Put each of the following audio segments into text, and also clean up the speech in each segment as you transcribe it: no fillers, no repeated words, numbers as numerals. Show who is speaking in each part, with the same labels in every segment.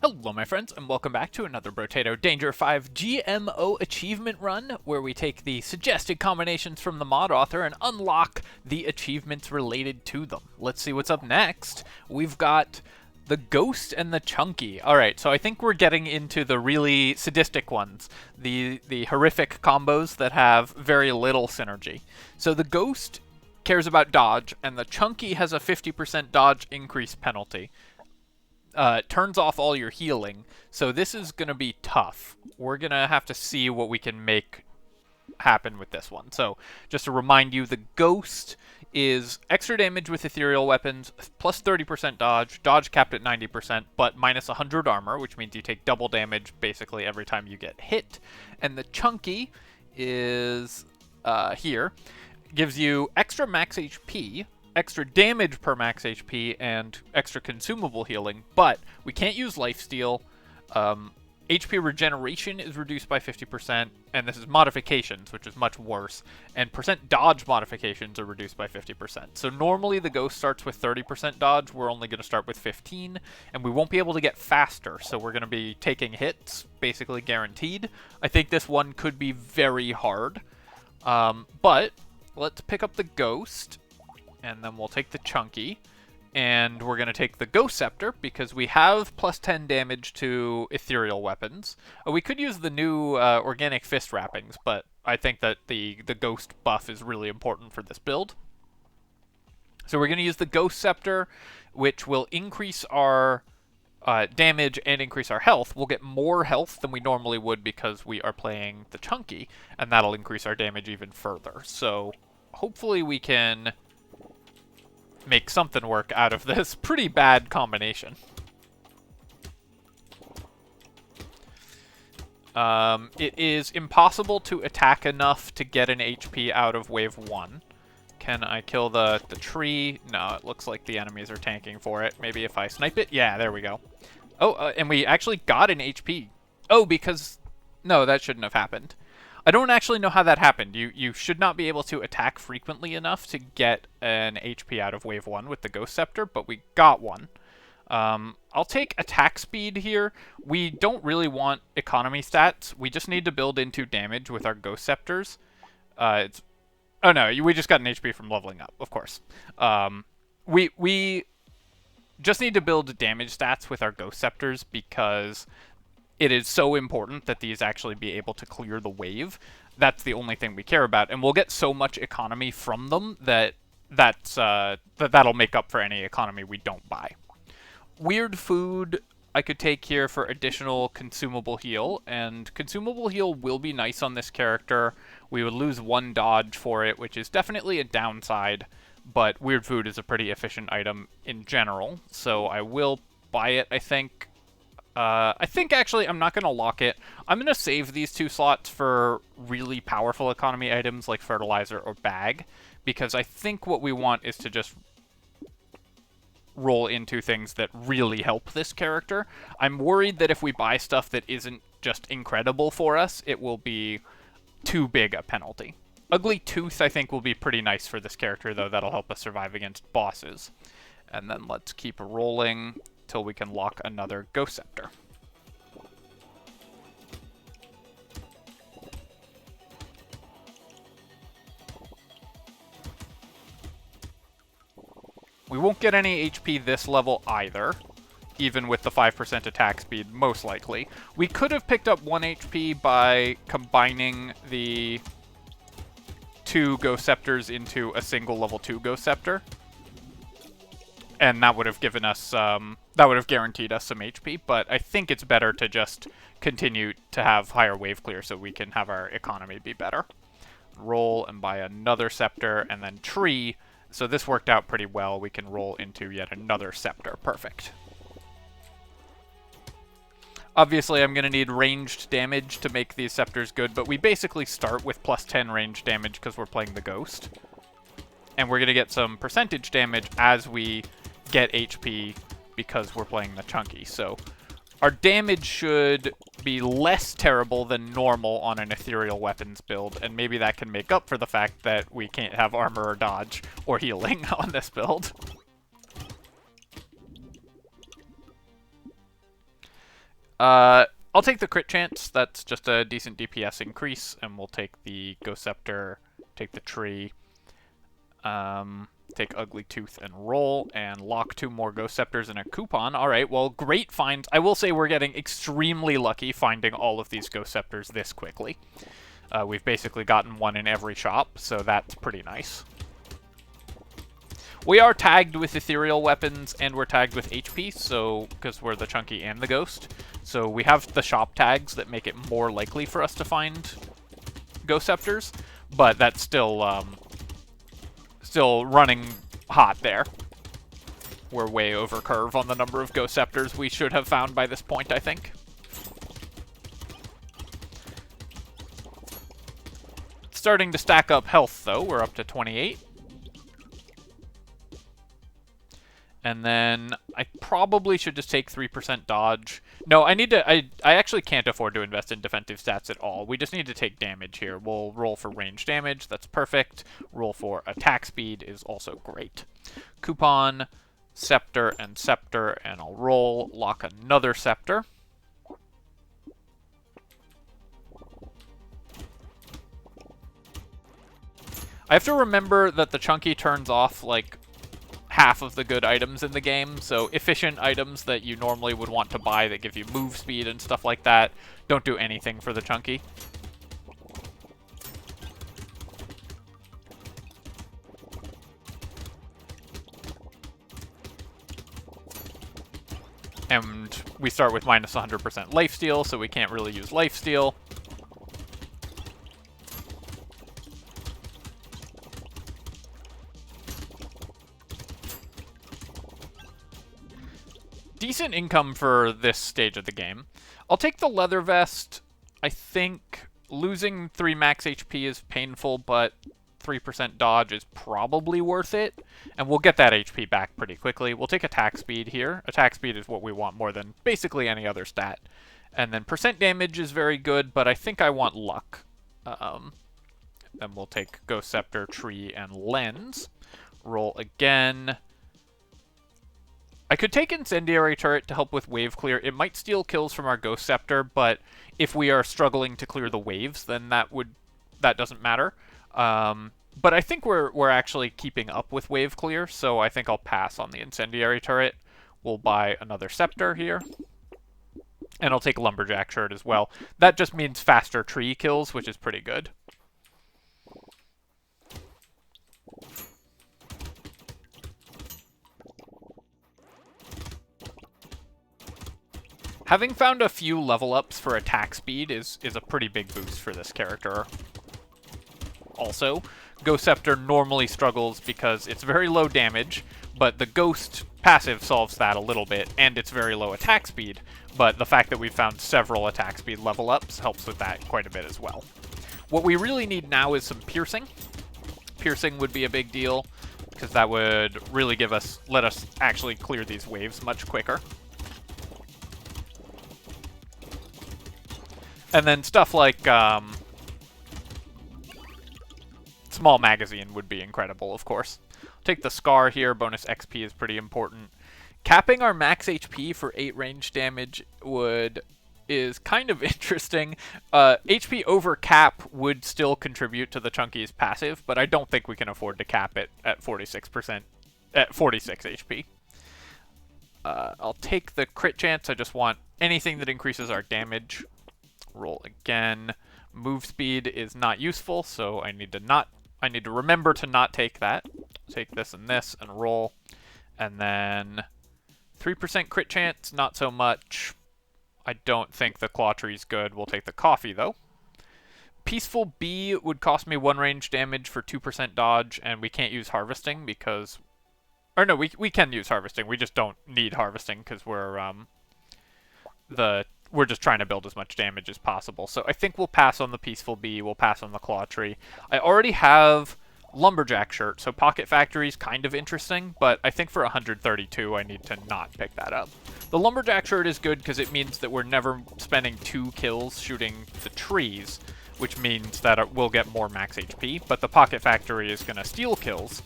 Speaker 1: Hello my friends, and welcome back to another Brotato Danger 5 GMO achievement run, where we take the suggested combinations from the mod author and unlock the achievements related to them. Let's see what's up next. We've got the Ghost and the Chunky. Alright, so I think we're getting into the really sadistic ones, the horrific combos that have very little synergy. So the Ghost cares about dodge, and the Chunky has a 50% dodge increase penalty. Turns off all your healing, so this is going to be tough. We're going to have to see what we can make happen with this one. So, just to remind you, the Ghost is extra damage with ethereal weapons, plus 30% dodge, dodge capped at 90%, but minus 100 armor, which means you take double damage basically every time you get hit. And the Chunky is here. Gives you extra max HP, extra damage per max HP, and extra consumable healing, but we can't use lifesteal. HP regeneration is reduced by 50%, and this is modifications, which is much worse, and percent dodge modifications are reduced by 50%. So normally the Ghost starts with 30% dodge, we're only going to start with 15, and we won't be able to get faster, so we're going to be taking hits, basically guaranteed. I think this one could be very hard, but let's pick up the Ghost, and then we'll take the Chunky, and we're going to take the Ghost Scepter, because we have plus 10 damage to ethereal weapons. We could use the new organic fist wrappings, but I think that the Ghost buff is really important for this build. So we're going to use the Ghost Scepter, which will increase our damage and increase our health. We'll get more health than we normally would because we are playing the Chunky, and that'll increase our damage even further. So hopefully we can make something work out of this pretty bad combination. It is impossible to attack enough to get an HP out of wave 1. Can I kill the tree? No, it looks like the enemies are tanking for it. Maybe if I snipe it? Yeah, there we go. Oh, and we actually got an HP. Oh, because... No, that shouldn't have happened. I don't actually know how that happened. You should not be able to attack frequently enough to get an HP out of wave 1 with the Ghost Scepter, but we got one. I'll take attack speed here. We don't really want economy stats. We just need to build into damage with our Ghost Scepters. Oh no, we just got an HP from leveling up, of course. We just need to build damage stats with our Ghost Scepters because it is so important that these actually be able to clear the wave. That's the only thing we care about, and we'll get so much economy from them that'll make up for any economy we don't buy. Weird food I could take here for additional consumable heal, and consumable heal will be nice on this character. We would lose 1 dodge for it, which is definitely a downside, but weird food is a pretty efficient item in general, so I will buy it, I think. I think actually I'm not going to lock it. I'm going to save these 2 slots for really powerful economy items like fertilizer or bag, because I think what we want is to just roll into things that really help this character. I'm worried that if we buy stuff that isn't just incredible for us, it will be too big a penalty. Ugly Tooth I think will be pretty nice for this character, though. That'll help us survive against bosses. And then let's keep rolling till we can lock another Ghost Scepter. We won't get any HP this level either, even with the 5% attack speed, most likely. We could have picked up 1 HP by combining the 2 Ghost Scepters into a single level 2 Ghost Scepter. And that would have given us, that would have guaranteed us some HP, but I think it's better to just continue to have higher wave clear so we can have our economy be better. Roll and buy another Scepter, and then Tree. So this worked out pretty well. We can roll into yet another Scepter. Perfect. Obviously, I'm going to need ranged damage to make these Scepters good, but we basically start with plus 10 range damage because we're playing the Ghost. And we're going to get some percentage damage as we get HP because we're playing the Chunky. So our damage should be less terrible than normal on an ethereal weapons build, and maybe that can make up for the fact that we can't have armor or dodge or healing on this build. I'll take the crit chance. That's just a decent DPS increase, and we'll take the Ghost Scepter, take the tree, take Ugly Tooth and roll, and lock 2 more Ghost Scepters and a coupon. Alright, well, great finds. I will say we're getting extremely lucky finding all of these Ghost Scepters this quickly. We've basically gotten one in every shop, so that's pretty nice. We are tagged with ethereal weapons, and we're tagged with HP, so because we're the Chunky and the Ghost. So we have the shop tags that make it more likely for us to find Ghost Scepters, but that's still running hot there. We're way over curve on the number of Ghost Scepters we should have found by this point, I think. Starting to stack up health, though. We're up to 28. And then I probably should just take 3% dodge. No, I actually can't afford to invest in defensive stats at all. We just need to take damage here. We'll roll for range damage. That's perfect. Roll for attack speed is also great. Coupon, Scepter, and I'll roll. Lock another Scepter. I have to remember that the Chunky turns off, like, half of the good items in the game, so efficient items that you normally would want to buy that give you move speed and stuff like that don't do anything for the Chunky. And we start with minus 100% lifesteal, so we can't really use lifesteal. Decent income for this stage of the game. I'll take the leather vest. I think losing 3 max HP is painful, but 3% dodge is probably worth it. And we'll get that HP back pretty quickly. We'll take attack speed here. Attack speed is what we want more than basically any other stat. And then percent damage is very good, but I think I want luck. Then we'll take Ghost Scepter, Tree, and Lens. Roll again. I could take Incendiary Turret to help with wave clear. It might steal kills from our Ghost Scepter, but if we are struggling to clear the waves, then that doesn't matter. But I think we're actually keeping up with wave clear, so I think I'll pass on the Incendiary Turret. We'll buy another Scepter here. And I'll take Lumberjack Shirt as well. That just means faster tree kills, which is pretty good. Having found a few level ups for attack speed is a pretty big boost for this character. Also, Ghost Scepter normally struggles because it's very low damage, but the Ghost passive solves that a little bit, and it's very low attack speed, but the fact that we've found several attack speed level ups helps with that quite a bit as well. What we really need now is some piercing. Piercing would be a big deal, because that would really let us actually clear these waves much quicker. And then stuff like small magazine would be incredible, of course. Take the Scar here. Bonus XP is pretty important. Capping our max HP for 8 range damage is kind of interesting. HP over cap would still contribute to the Chunky's passive, but I don't think we can afford to cap it at 46%, at 46 HP. I'll take the crit chance. I just want anything that increases our damage. Roll again. Move speed is not useful, so I need to remember to not take that. Take this and roll. And then 3% crit chance, not so much. I don't think the Claw Tree's good. We'll take the Coffee, though. Peaceful Bee would cost me 1 range damage for 2% dodge, and we can't use Harvesting because... Or no, we can use Harvesting. We just don't need Harvesting because we're just trying to build as much damage as possible. So I think we'll pass on the Peaceful Bee. We'll pass on the Claw Tree. I already have Lumberjack Shirt, so Pocket Factory is kind of interesting, but I think for 132 I need to not pick that up. The Lumberjack Shirt is good because it means that we're never spending 2 kills shooting the trees, which means that we'll get more max HP, but the Pocket Factory is going to steal kills.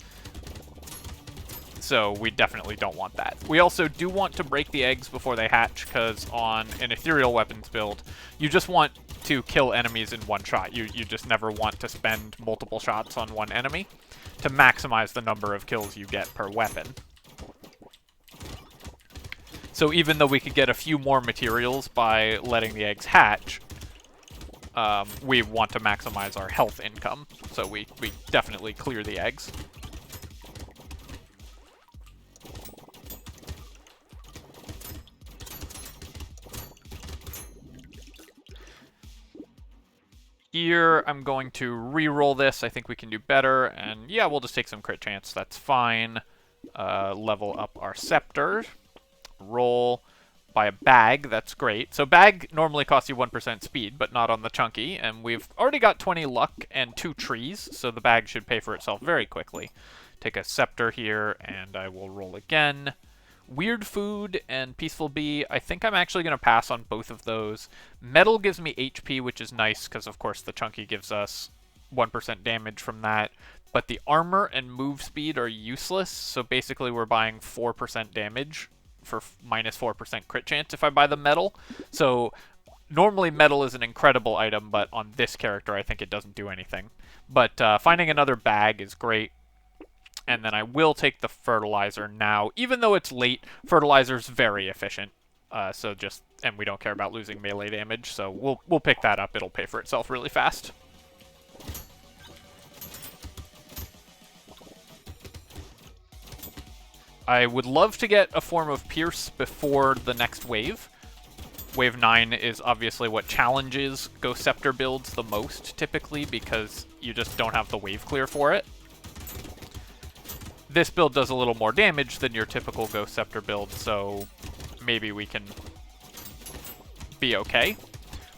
Speaker 1: So we definitely don't want that. We also do want to break the eggs before they hatch, because on an ethereal weapons build, you just want to kill enemies in one shot. You just never want to spend multiple shots on one enemy to maximize the number of kills you get per weapon. So even though we could get a few more materials by letting the eggs hatch, we want to maximize our health income. So we definitely clear the eggs. Here, I'm going to re-roll this. I think we can do better. And yeah, we'll just take some crit chance. That's fine. Level up our scepter. Roll by a bag. That's great. So bag normally costs you 1% speed, but not on the chunky. And we've already got 20 luck and 2 trees, so the bag should pay for itself very quickly. Take a scepter here, and I will roll again. Weird food and peaceful bee. I think I'm actually going to pass on both of those. Metal gives me HP, which is nice, because of course the chunky gives us 1% damage from that. But the armor and move speed are useless, so basically we're buying 4% damage for minus 4% crit chance if I buy the metal. So normally metal is an incredible item, but on this character I think it doesn't do anything. But finding another bag is great. And then I will take the fertilizer now. Even though it's late, fertilizer's very efficient. And we don't care about losing melee damage, so we'll pick that up. It'll pay for itself really fast. I would love to get a form of Pierce before the next wave. Wave 9 is obviously what challenges Ghost Scepter builds the most, typically, because you just don't have the wave clear for it. This build does a little more damage than your typical Ghost Scepter build, so maybe we can be okay.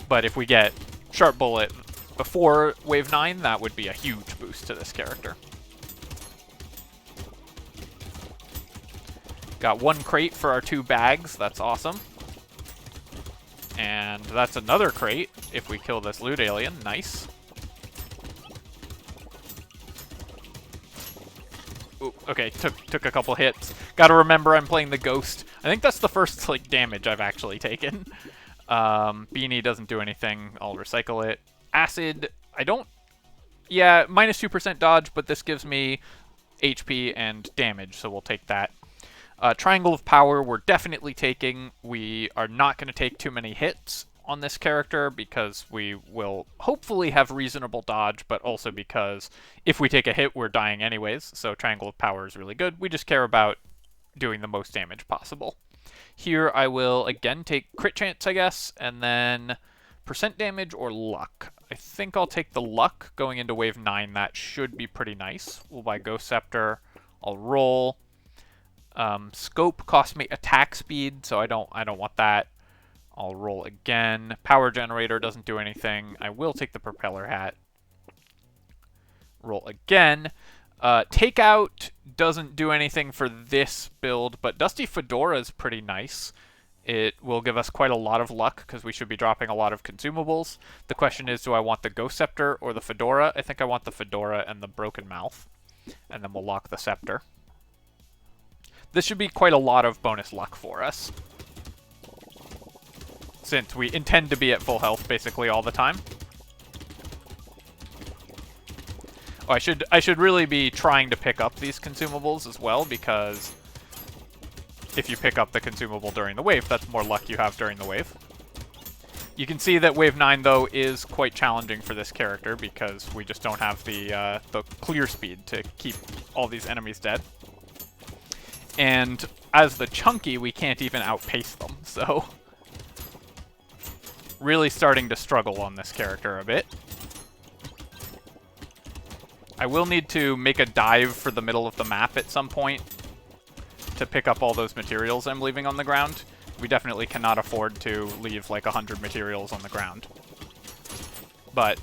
Speaker 1: But if we get Sharp Bullet before Wave 9, that would be a huge boost to this character. Got 1 crate for our 2 bags. That's awesome. And that's another crate if we kill this loot alien. Nice. Ooh, okay, took a couple hits. Gotta remember I'm playing the Ghost. I think that's the first like damage I've actually taken. Beanie doesn't do anything. I'll recycle it. Acid, I don't... Yeah, minus 2% dodge, but this gives me HP and damage, so we'll take that. Triangle of Power, we're definitely taking. We are not going to take too many hits on this character because we will hopefully have reasonable dodge, but also because if we take a hit, we're dying anyways, so Triangle of Power is really good. We just care about doing the most damage possible. Here I will again take crit chance, I guess, and then percent damage or luck. I think I'll take the luck going into wave 9. That should be pretty nice. We'll buy Ghost Scepter. I'll roll. Scope costs me attack speed, so I don't want that. I'll roll again. Power generator doesn't do anything. I will take the propeller hat. Roll again. Takeout doesn't do anything for this build, but Dusty Fedora is pretty nice. It will give us quite a lot of luck because we should be dropping a lot of consumables. The question is, do I want the Ghost Scepter or the Fedora? I think I want the Fedora and the Broken Mouth. And then we'll lock the Scepter. This should be quite a lot of bonus luck for us, since we intend to be at full health basically all the time. Oh, I should really be trying to pick up these consumables as well, because if you pick up the consumable during the wave, that's more luck you have during the wave. You can see that wave 9 though is quite challenging for this character because we just don't have the clear speed to keep all these enemies dead. And as the chunky, we can't even outpace them, so really starting to struggle on this character a bit. I will need to make a dive for the middle of the map at some point to pick up all those materials I'm leaving on the ground. We definitely cannot afford to leave like 100 materials on the ground. But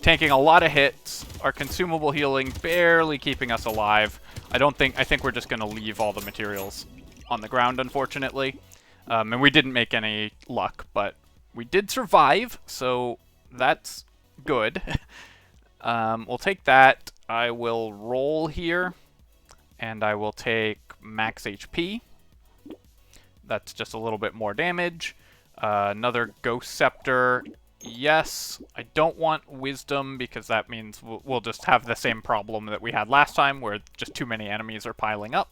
Speaker 1: tanking a lot of hits, our consumable healing barely keeping us alive. I think we're just going to leave all the materials on the ground, unfortunately. And we didn't make any luck, but we did survive, so that's good. We'll take that. I will roll here, and I will take max HP. That's just a little bit more damage. Another Ghost Scepter. Yes, I don't want Wisdom because that means we'll just have the same problem that we had last time where just too many enemies are piling up.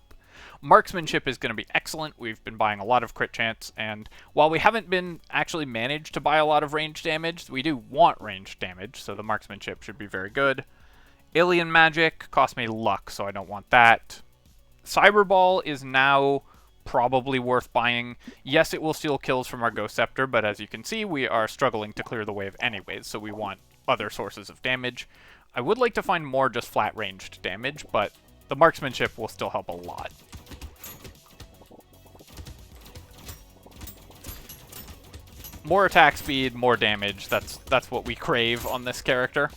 Speaker 1: Marksmanship is going to be excellent. We've been buying a lot of crit chance, and while we haven't been actually managed to buy a lot of range damage, we do want range damage, so the Marksmanship should be very good. Alien Magic cost me luck, so I don't want that. Cyberball is now probably worth buying. Yes, it will steal kills from our Ghost Scepter, but as you can see, we are struggling to clear the wave anyways, so we want other sources of damage. I would like to find more just flat ranged damage, but the Marksmanship will still help a lot. More attack speed, more damage. That's what we crave on this character.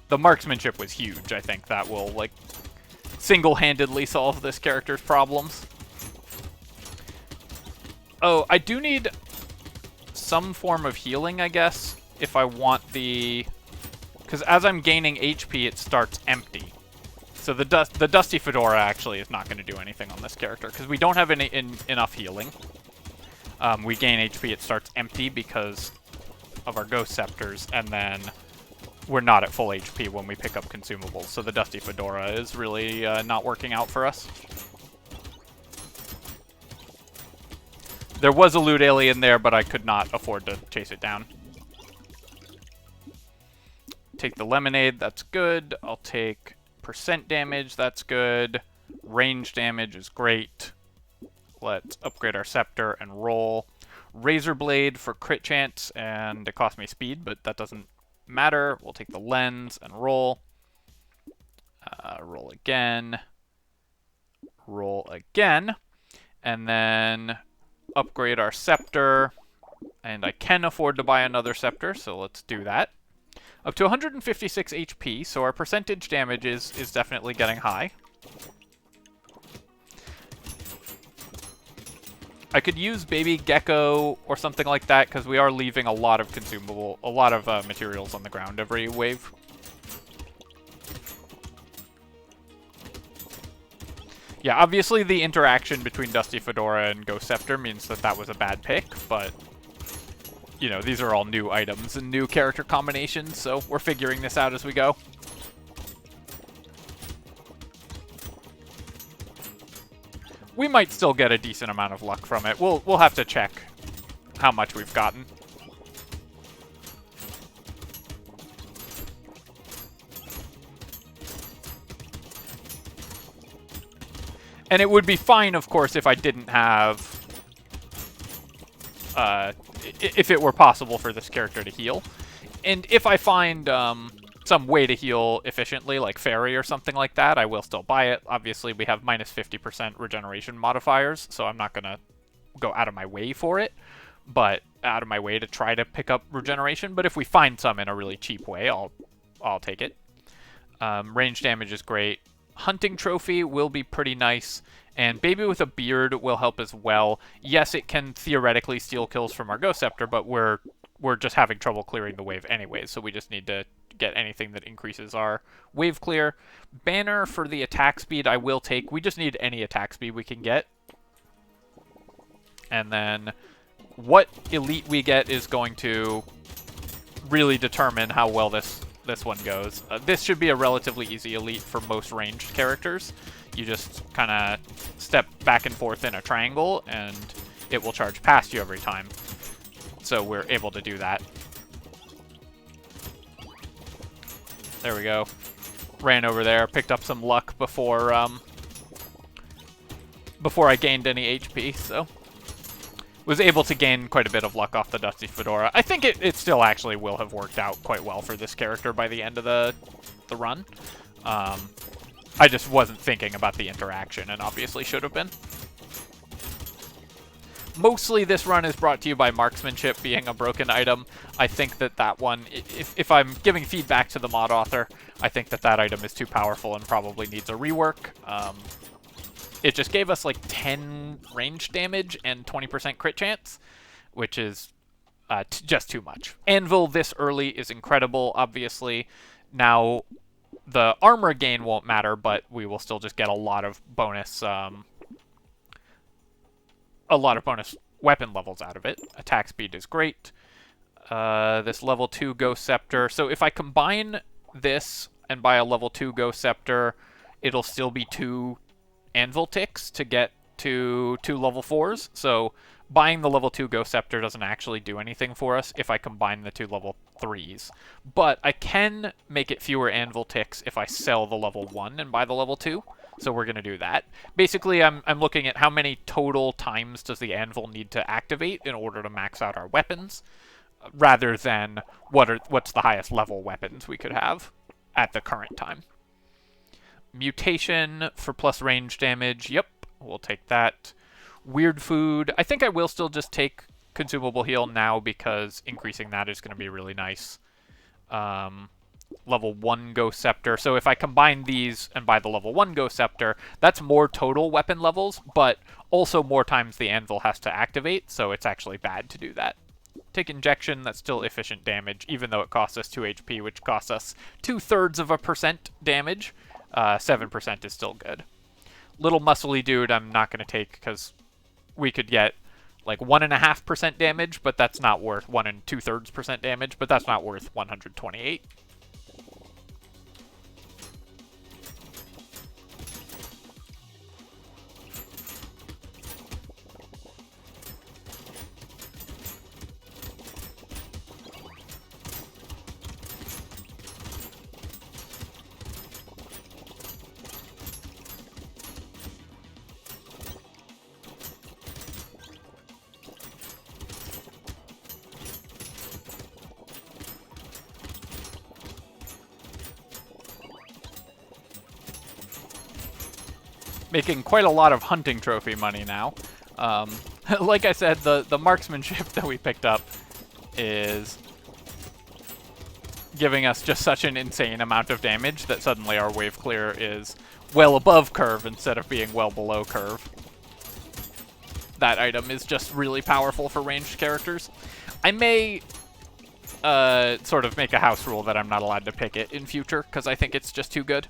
Speaker 1: The Marksmanship was huge. I think that will, like, single-handedly solve this character's problems. Oh, I do need some form of healing, I guess, if I want the... Because as I'm gaining HP, it starts empty. So the Dusty Fedora actually is not going to do anything on this character, because we don't have enough healing. We gain HP, it starts empty because of our Ghost Scepters, and then we're not at full HP when we pick up consumables. So the Dusty Fedora is really not working out for us. There was a loot alien there, but I could not afford to chase it down. Take the lemonade, that's good. I'll take percent damage, that's good. Range damage is great. Let's upgrade our scepter and roll. Razor blade for crit chance, and it cost me speed, but that doesn't matter. We'll take the lens and roll. Roll again. Roll again. And then upgrade our scepter. And I can afford to buy another scepter, so let's do that. Up to 156 HP, so our percentage damage is definitely getting high. I could use Baby Gecko or something like that, because we are leaving a lot of materials on the ground every wave. Yeah, obviously the interaction between Dusty Fedora and Ghost Scepter means that was a bad pick, but you know, these are all new items and new character combinations, so we're figuring this out as we go. We might still get a decent amount of luck from it. We'll have to check how much we've gotten. And it would be fine, of course, if I didn't have... if it were possible for this character to heal. And if I find some way to heal efficiently, like Fairy or something like that, I will still buy it. Obviously, we have minus 50% regeneration modifiers, so I'm not going to go out of my way for it, but out of my way to try to pick up regeneration. But if we find some in a really cheap way, I'll take it. Range damage is great. Hunting Trophy will be pretty nice, and Baby with a Beard will help as well. Yes, it can theoretically steal kills from our Ghost Scepter, but we're just having trouble clearing the wave anyways, so we just need to get anything that increases our wave clear. Banner for the attack speed I will take. We just need any attack speed we can get. And then what elite we get is going to really determine how well this one goes. This should be a relatively easy elite for most ranged characters. You just kind of step back and forth in a triangle, and it will charge past you every time. So we're able to do that. There we go. Ran over there, picked up some luck before I gained any HP, so was able to gain quite a bit of luck off the Dusty Fedora. I think it still actually will have worked out quite well for this character by the end of the run. I just wasn't thinking about the interaction, and obviously should have been. Mostly this run is brought to you by Marksmanship being a broken item. I think that one, if I'm giving feedback to the mod author, I think that item is too powerful and probably needs a rework. It just gave us like 10 range damage and 20% crit chance, which is just too much. Anvil this early is incredible, obviously. Now, the armor gain won't matter, but we will still just get a lot of bonus weapon levels out of it. Attack speed is great. This level 2 Ghost Scepter. So if I combine this and buy a level 2 Ghost Scepter, it'll still be 2 anvil ticks to get to 2 level 4s. So buying the level 2 Ghost Scepter doesn't actually do anything for us if I combine the 2 level 3s. But I can make it fewer anvil ticks if I sell the level 1 and buy the level 2. So we're going to do that. Basically, I'm looking at how many total times does the anvil need to activate in order to max out our weapons, rather than what's the highest level weapons we could have at the current time. Mutation for plus range damage. Yep, we'll take that. Weird food. I think I will still just take consumable heal now because increasing that is going to be really nice. Level 1 Ghost Scepter. So if I combine these and buy the level 1 Ghost Scepter, that's more total weapon levels, but also more times the anvil has to activate, so it's actually bad to do that. Take injection, that's still efficient damage, even though it costs us 2 HP, which costs us 0.2% damage. 7% is still good. Little muscly dude I'm not going to take because we could get like 1.5% damage, but that's not worth 1 2/3% damage, but that's not worth 128. Making quite a lot of hunting trophy money now. Like I said, the marksmanship that we picked up is giving us just such an insane amount of damage that suddenly our wave clear is well above curve instead of being well below curve. That item is just really powerful for ranged characters. I may sort of make a house rule that I'm not allowed to pick it in future because I think it's just too good.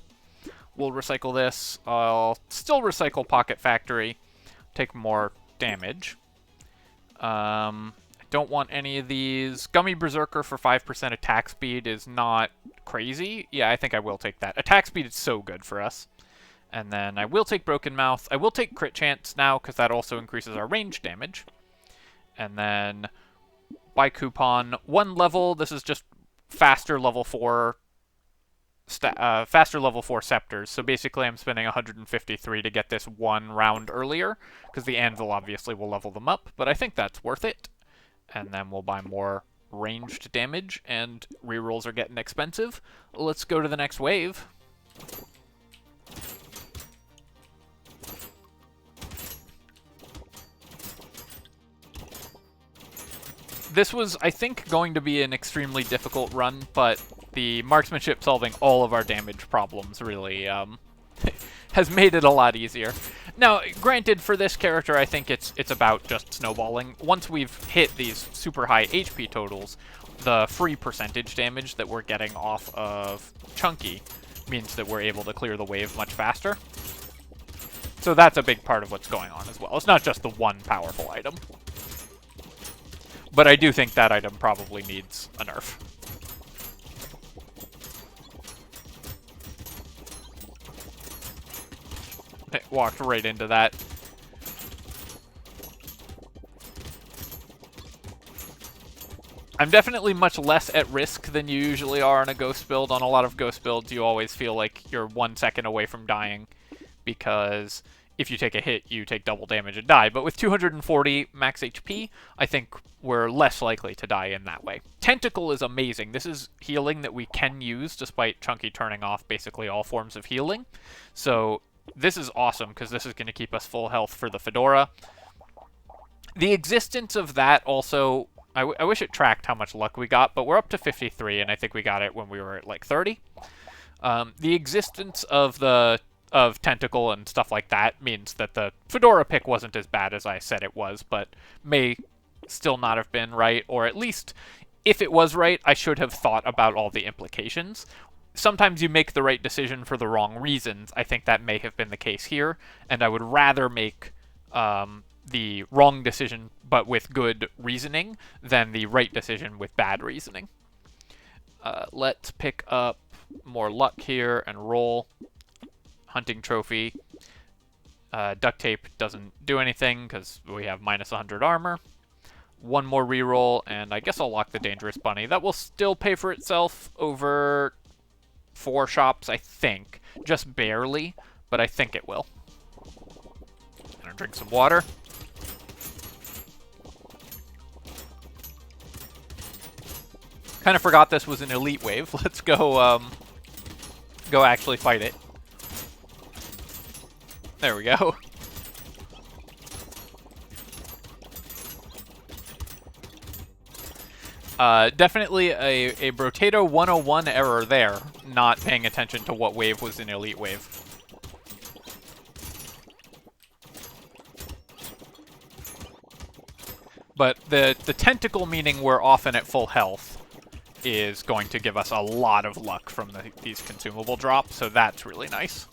Speaker 1: We'll recycle this. I'll still recycle Pocket Factory. Take more damage. I don't want any of these. Gummy Berserker for 5% attack speed is not crazy. Yeah, I think I will take that. Attack speed is so good for us. And then I will take Broken Mouth. I will take Crit Chance now because that also increases our range damage. And then buy coupon. 1 level. This is just faster level 4 faster level 4 scepters. So basically I'm spending 153 to get this 1 round earlier, because the anvil obviously will level them up, but I think that's worth it. And then we'll buy more ranged damage, and rerolls are getting expensive. Let's go to the next wave. This was, I think, going to be an extremely difficult run, but the marksmanship solving all of our damage problems really has made it a lot easier. Now, granted, for this character, I think it's about just snowballing. Once we've hit these super high HP totals, the free percentage damage that we're getting off of Chunky means that we're able to clear the wave much faster. So that's a big part of what's going on as well. It's not just the one powerful item. But I do think that item probably needs a nerf. It walked right into that. I'm definitely much less at risk than you usually are on a ghost build. On a lot of ghost builds, you always feel like you're 1 second away from dying, because if you take a hit, you take double damage and die. But with 240 max HP, I think we're less likely to die in that way. Tentacle is amazing. This is healing that we can use despite Chunky turning off basically all forms of healing. So this is awesome because this is going to keep us full health for the Fedora. The existence of that also, I wish it tracked how much luck we got, but we're up to 53, and I think we got it when we were at like 30. The existence of Tentacle and stuff like that means that the Fedora pick wasn't as bad as I said it was, but may still not have been right, or at least if it was right, I should have thought about all the implications. sometimes you make the right decision for the wrong reasons. I think that may have been the case here, and I would rather make the wrong decision but with good reasoning than the right decision with bad reasoning. Let's pick up more luck here and roll. Hunting trophy. Duct tape doesn't do anything because we have minus 100 armor. One more reroll, and I guess I'll lock the dangerous bunny. That will still pay for itself over 4 shops, I think. Just barely, but I think it will. Gonna drink some water. Kind of forgot this was an elite wave. Let's go, go actually fight it. There we go. Definitely a Brotato 101 error there, not paying attention to what wave was an elite wave. But the tentacle, meaning we're often at full health, is going to give us a lot of luck from these consumable drops, so that's really nice.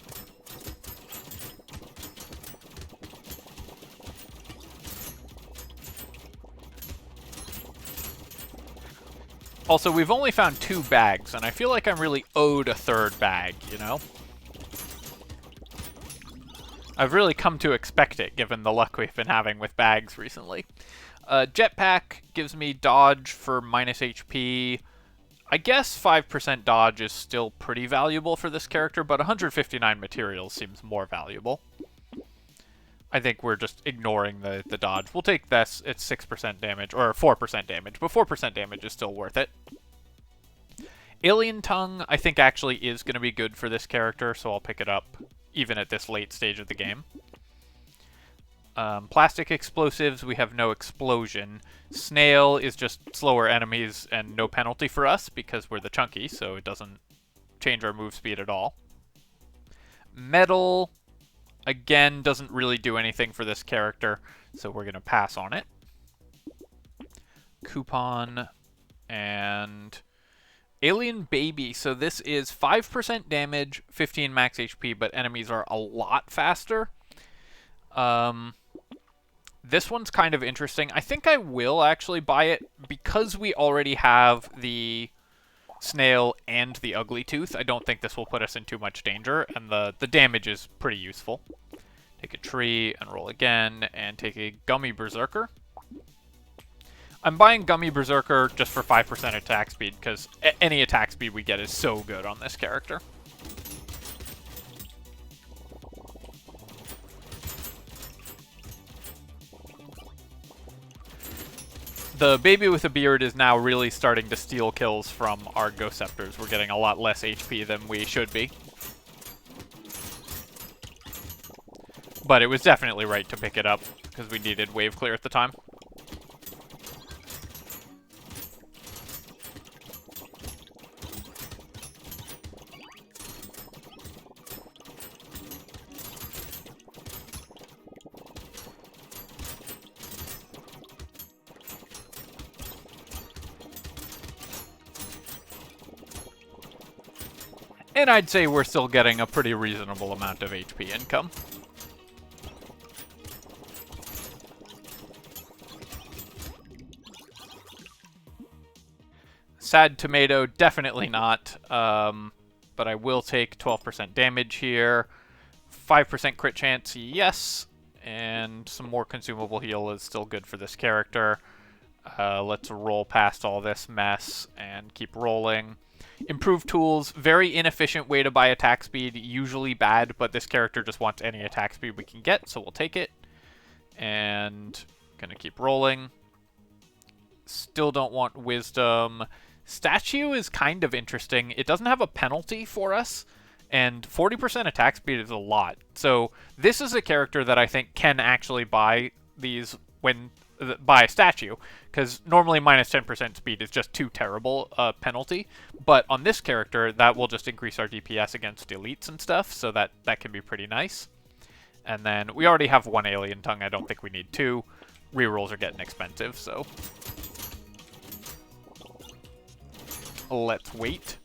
Speaker 1: Also, we've only found 2 bags, and I feel like I'm really owed a 3rd bag, you know? I've really come to expect it, given the luck we've been having with bags recently. Jetpack gives me dodge for minus HP. I guess 5% dodge is still pretty valuable for this character, but 159 materials seems more valuable. I think we're just ignoring the dodge. We'll take this. It's 6% damage, or 4% damage, but 4% damage is still worth it. Alien Tongue, I think, actually is going to be good for this character, so I'll pick it up, even at this late stage of the game. Plastic explosives, we have no explosion. Snail is just slower enemies and no penalty for us because we're the chunky, so it doesn't change our move speed at all. Metal, again, doesn't really do anything for this character, so we're going to pass on it. Coupon and Alien Baby. So this is 5% damage, 15 max HP, but enemies are a lot faster. This one's kind of interesting. I think I will actually buy it because we already have the snail and the ugly tooth. I don't think this will put us in too much danger, and the damage is pretty useful. Take a tree and roll again, and take a Gummy Berserker. I'm buying Gummy Berserker just for 5% attack speed, because any attack speed we get is so good on this character. The baby with a beard is now really starting to steal kills from our Ghost Scepters. We're getting a lot less HP than we should be. But it was definitely right to pick it up, because we needed wave clear at the time. And I'd say we're still getting a pretty reasonable amount of HP income. Sad Tomato, definitely not. But I will take 12% damage here. 5% crit chance, yes. And some more consumable heal is still good for this character. Let's roll past all this mess and keep rolling. Improved tools, very inefficient way to buy attack speed, usually bad, but this character just wants any attack speed we can get, so we'll take it. And gonna keep rolling. Still don't want wisdom. Statue is kind of interesting. It doesn't have a penalty for us, and 40% attack speed is a lot. So this is a character that I think can actually buy these when buy a statue, because normally minus 10% speed is just too terrible a penalty. But on this character, that will just increase our DPS against elites and stuff, so that can be pretty nice. And then we already have 1 Alien Tongue. I don't think we need 2. Rerolls are getting expensive, so let's wait.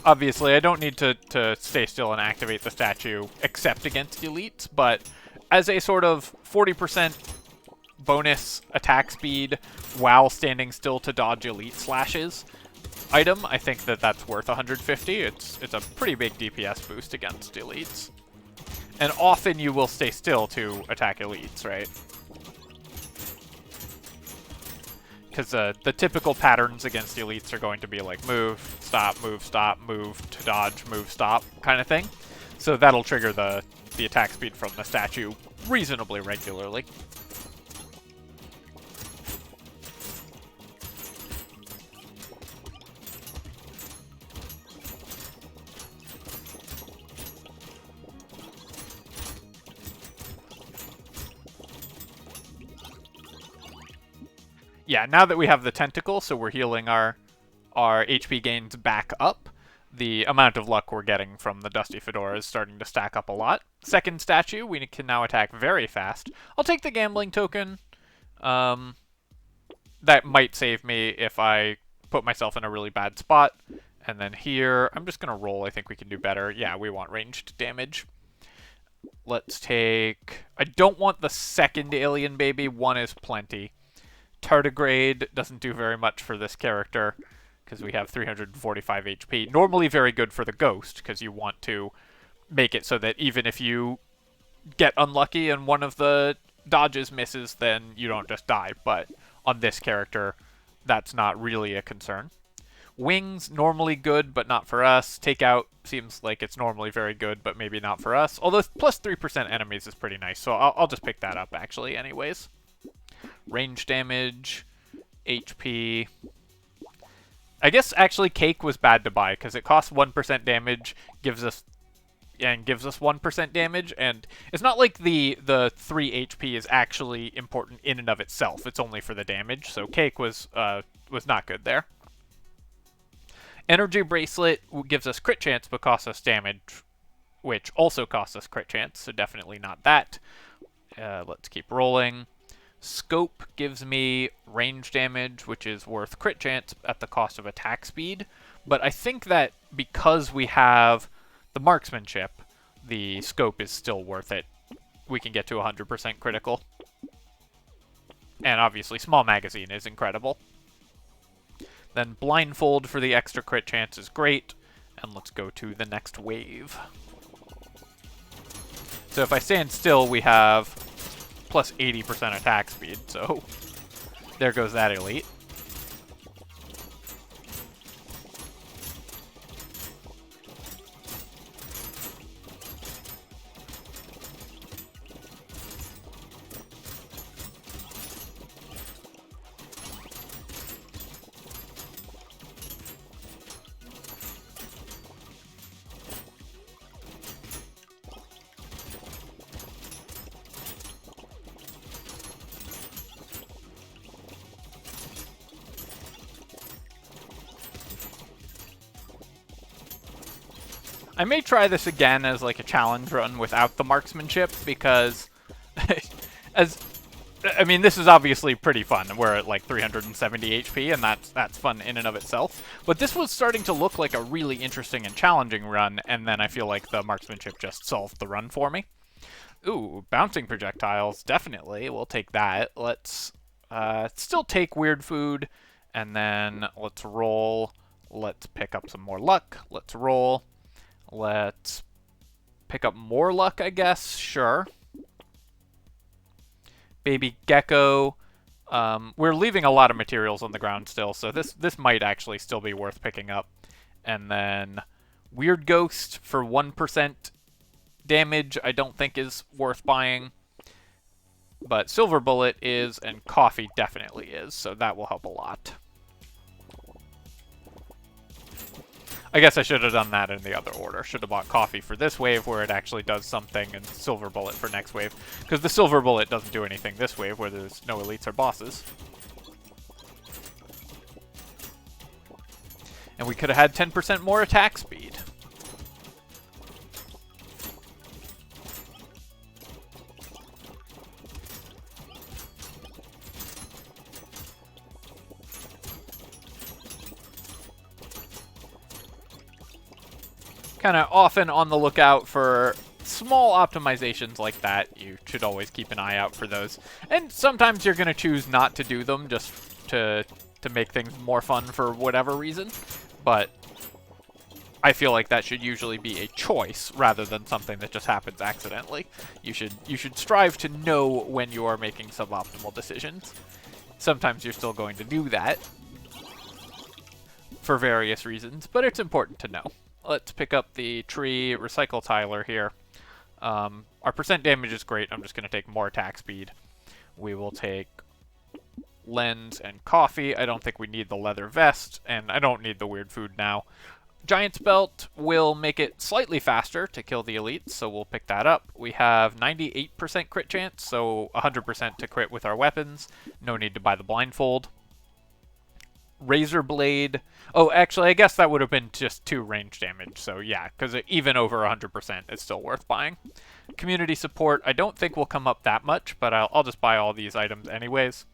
Speaker 1: obviously I don't need to stay still and activate the statue except against elites, but as a sort of 40% bonus attack speed while standing still to dodge elite slashes item, I think that that's worth 150. It's a pretty big DPS boost against elites. And often you will stay still to attack elites, right? Because the typical patterns against elites are going to be like move, stop, move to dodge, move, stop kind of thing. So that'll trigger the attack speed from the statue reasonably regularly. Yeah, now that we have the tentacle, so we're healing our HP gains back up, the amount of luck we're getting from the Dusty Fedora is starting to stack up a lot. Second statue, we can now attack very fast. I'll take the gambling token. That might save me if I put myself in a really bad spot. And then here, I'm just going to roll. I think we can do better. Yeah, we want ranged damage. Let's take... I don't want the second alien baby. One is plenty. Tardigrade doesn't do very much for this character because we have 345 HP. Normally very good for the ghost because you want to make it so that even if you get unlucky and one of the dodges misses, then you don't just die. But on this character, that's not really a concern. Wings, normally good, but not for us. Takeout seems like it's normally very good, but maybe not for us. Although plus 3% enemies is pretty nice, so I'll just pick that up actually anyways. Range damage, HP. I guess actually Cake was bad to buy because it costs 1% damage, gives us 1% damage, and it's not like the 3 HP is actually important in and of itself. It's only for the damage, so Cake was not good there. Energy Bracelet gives us crit chance but costs us damage, which also costs us crit chance, so definitely not that. Let's keep rolling. Scope gives me range damage, which is worth crit chance at the cost of attack speed. But I think that because we have the Marksmanship, the Scope is still worth it. We can get to 100% critical. And obviously, Small Magazine is incredible. Then Blindfold for the extra crit chance is great. And let's go to the next wave. So if I stand still, we have plus 80% attack speed, so there goes that elite. I may try this again as like a challenge run without the Marksmanship because I mean, this is obviously pretty fun. We're at like 370 HP, and that's fun in and of itself. But this was starting to look like a really interesting and challenging run, and then I feel like the Marksmanship just solved the run for me. Ooh, bouncing projectiles, definitely. We'll take that. Let's still take weird food, and then let's roll. Let's pick up some more luck. Let's roll. Let's pick up more luck, I guess. Sure. Baby Gecko. We're leaving a lot of materials on the ground still, so this might actually still be worth picking up. And then Weird Ghost for 1% damage I don't think is worth buying. But Silver Bullet is, and Coffee definitely is, so that will help a lot. I guess I should have done that in the other order. Should have bought Coffee for this wave where it actually does something, and Silver Bullet for next wave. Because the Silver Bullet doesn't do anything this wave where there's no elites or bosses. And we could have had 10% more attack speed. kind of often on the lookout for small optimizations like that. You should always keep an eye out for those. And sometimes you're going to choose not to do them just to make things more fun for whatever reason. But I feel like that should usually be a choice rather than something that just happens accidentally. You should strive to know when you are making suboptimal decisions. Sometimes you're still going to do that for various reasons, but it's important to know. Let's pick up the tree, recycle Tyler here. Our percent damage is great. I'm just going to take more attack speed. We will take lens and coffee. I don't think we need the leather vest, and I don't need the weird food now. Giant's Belt will make it slightly faster to kill the elites, so we'll pick that up. We have 98% crit chance, so 100% to crit with our weapons. No need to buy the blindfold. Razor Blade. Oh, actually, I guess that would have been just 2 range damage, so yeah, because even over 100% is still worth buying. Community Support, I don't think will come up that much, but I'll just buy all these items anyways.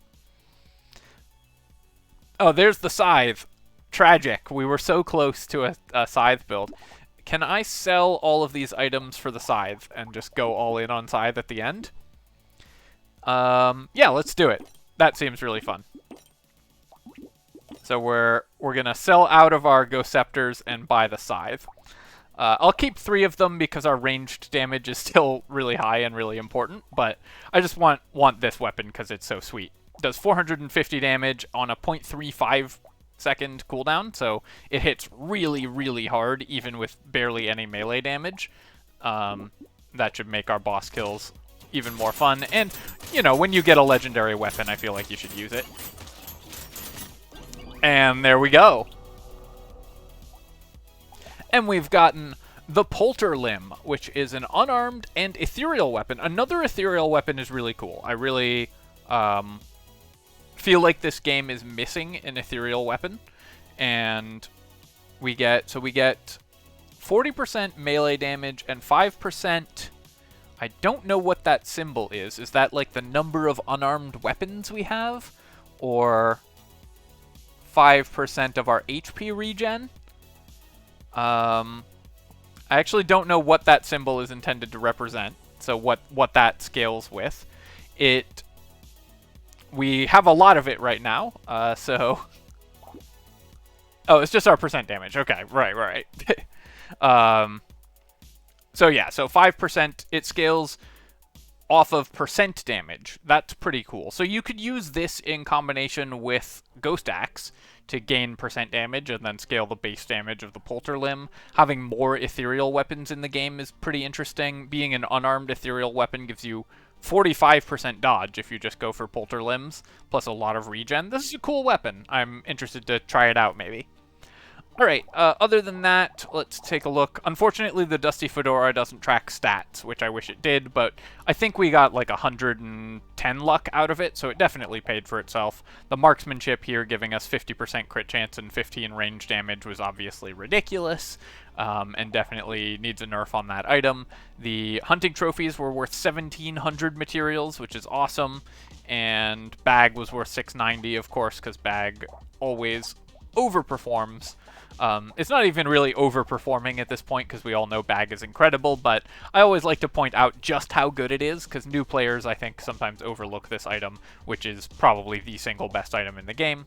Speaker 1: Oh, there's the Scythe. Tragic. We were so close to a Scythe build. Can I sell all of these items for the Scythe and just go all in on Scythe at the end? Yeah, let's do it. That seems really fun. So we're gonna sell out of our Ghost Scepters and buy the Scythe. I'll keep 3 of them because our ranged damage is still really high and really important, but I just want this weapon because it's so sweet. It does 450 damage on a 0.35 second cooldown, so it hits really, really hard, even with barely any melee damage. That should make our boss kills even more fun, and, you know, when you get a legendary weapon, I feel like you should use it. And there we go. And we've gotten the Polter Limb, which is an unarmed and ethereal weapon. Another ethereal weapon is really cool. I really feel like this game is missing an ethereal weapon, and we get 40% melee damage and 5%. I don't know what that symbol is. Is that like the number of unarmed weapons we have, or 5% of our HP regen? I actually don't know what that symbol is intended to represent, so what that scales with. We have a lot of it right now, so... Oh, it's just our percent damage. Okay, right. So yeah, so 5%, it scales off of percent damage. That's pretty cool. So you could use this in combination with Ghost Axe to gain percent damage and then scale the base damage of the Polter Limb. Having more ethereal weapons in the game is pretty interesting. Being an unarmed ethereal weapon gives you 45% dodge if you just go for Polter Limbs, plus a lot of regen. This is a cool weapon. I'm interested to try it out, maybe. Alright, other than that, let's take a look. Unfortunately, the Dusty Fedora doesn't track stats, which I wish it did, but I think we got like 110 luck out of it, so it definitely paid for itself. The Marksmanship here giving us 50% crit chance and 15 range damage was obviously ridiculous, and definitely needs a nerf on that item. The hunting trophies were worth 1,700 materials, which is awesome, and Bag was worth 690, of course, because Bag always overperforms. It's not even really overperforming at this point because we all know Bag is incredible, but I always like to point out just how good it is because new players, I think, sometimes overlook this item, which is probably the single best item in the game.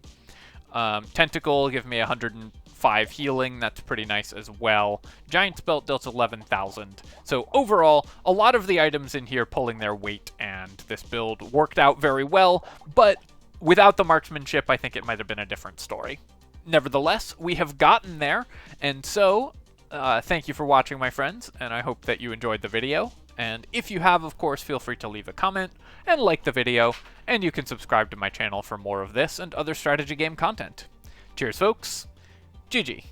Speaker 1: Tentacle give me 105 healing. That's pretty nice as well. Giant's Belt dealt 11,000. So overall, a lot of the items in here pulling their weight, and this build worked out very well, but without the Marksmanship, I think it might have been a different story. Nevertheless, we have gotten there, and so thank you for watching, my friends, and I hope that you enjoyed the video. And if you have, of course, feel free to leave a comment and like the video, and you can subscribe to my channel for more of this and other strategy game content. Cheers, folks. GG.